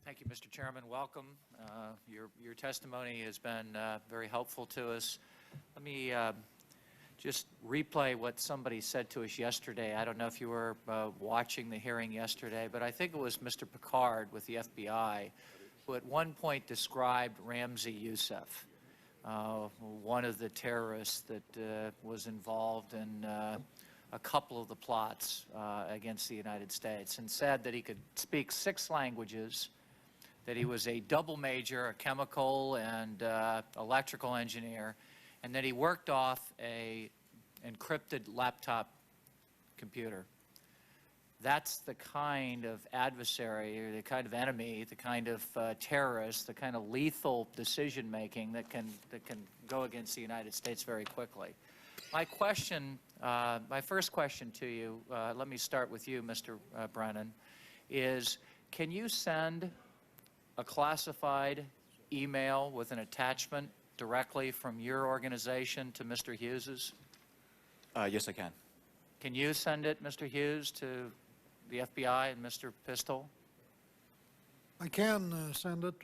Thank you, Mr. Chairman. Welcome. Your testimony has been very helpful to us. Let me just replay what somebody said to us yesterday. I don't know if you were watching the hearing yesterday, but I think it was Mr. Picard with the FBI who at one point described Ramzi Youssef, one of the terrorists that was involved in a couple of the plots against the United States, and said that he could speak 6 languages, that he was a double major, a chemical and electrical engineer, and that he worked off a encrypted laptop computer. That's the kind of adversary, or the kind of enemy, the kind of terrorist, the kind of lethal decision-making that can go against the United States very quickly. My question, my first question to you, let me start with you, Mr. Brennan, is can you send a classified email with an attachment directly from your organization to Mr. Hughes's? Yes, I can. Can you send it, Mr. Hughes, to the FBI and Mr. Pistol? I can send it,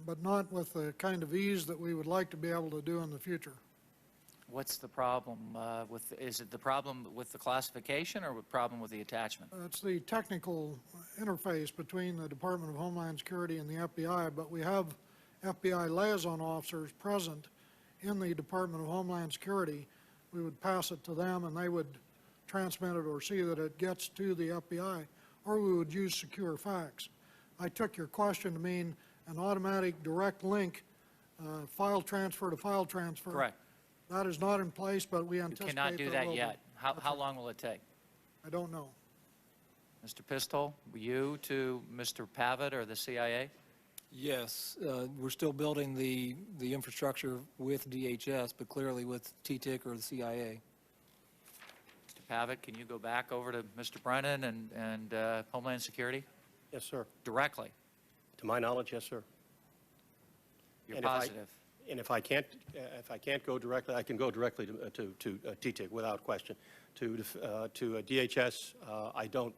but not with the kind of ease that we would like to be able to do in the future. What's the problem is it the problem with the classification or the problem with the attachment? It's the technical interface between the Department of Homeland Security and the FBI, but we have FBI liaison officers present in the Department of Homeland Security. We would pass it to them and they would transmit it or see that it gets to the FBI, or we would use secure fax. I took your question to mean an automatic direct link, file transfer to file transfer. Correct. That is not in place, but we anticipate You cannot do that yet. How long will it take? I don't know. Mr. Pistol, you to Mr. Pavitt or the CIA? Yes, we're still building the infrastructure with DHS, but clearly with TTIC or the CIA. Mr. Pavitt, can you go back over to Mr. Brennan and Homeland Security? Yes, sir. Directly? To my knowledge, yes, sir. You're And positive? If I can't go directly, I can go directly to TTIC without question. To DHS, I don't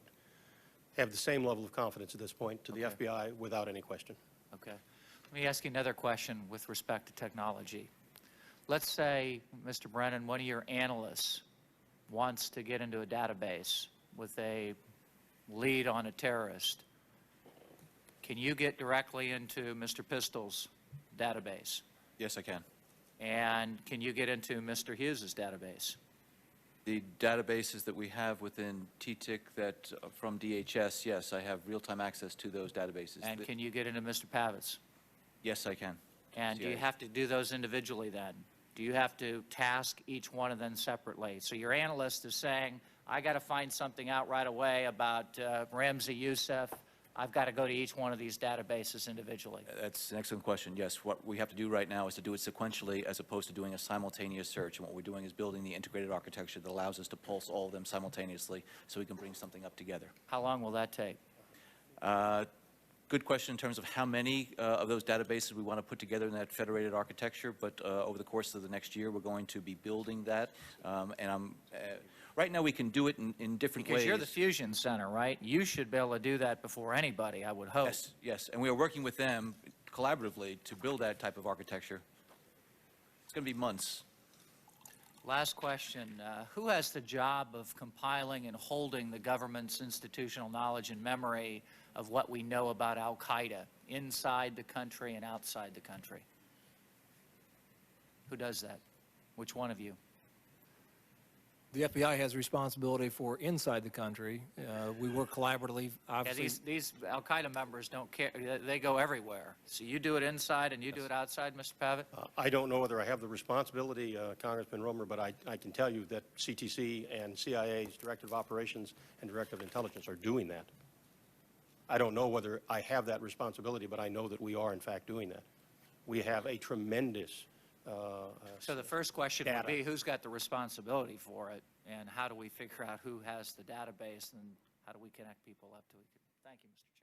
have the same level of confidence at this point. To the Okay. FBI, without any question. Okay. Let me ask you another question with respect to technology. Let's say, Mr. Brennan, one of your analysts wants to get into a database with a lead on a terrorist. Can you get directly into Mr. Pistol's database? Yes, I can. And can you get into Mr. Hughes's database? The databases that we have within TTIC that from DHS, yes, I have real-time access to those databases. And can you get into Mr. Pavitt's? Yes, I can. And do you have to do those individually then? Do you have to task each one of them separately? So your analyst is saying, I got to find something out right away about Ramzi Youssef. I've got to go to each one of these databases individually. That's an excellent question. Yes, what we have to do right now is to do it sequentially as opposed to doing a simultaneous search. And what we're doing is building the integrated architecture that allows us to pulse all of them simultaneously so we can bring something up together. How long will that take? Good question in terms of how many of those databases we want to put together in that federated architecture, but over the course of the next year, we're going to be building that. Right now, we can do it in different ways. Because you're the fusion center, right? You should be able to do that before anybody, I would hope. Yes, yes, and we are working with them collaboratively to build that type of architecture. It's going to be months. Last question. Who has the job of compiling and holding the government's institutional knowledge and memory of what we know about al-Qaeda inside the country and outside the country? Who does that? Which one of you? The FBI has responsibility for inside the country. We work collaboratively, obviously. Yeah, these al-Qaeda members don't care. They go everywhere. So you do it inside and you do it outside, Mr. Pavitt? I don't know whether I have the responsibility, Congressman Roemer, but I can tell you that CTC and CIA's Director of Operations and Director of Intelligence are doing that. I don't know whether I have that responsibility, but I know that we are, in fact, doing that. We have a tremendous So the first question would be, who's got the responsibility for it, and how do we figure out who has the database, and how do we connect people up to it? Thank you, Mr. Chairman.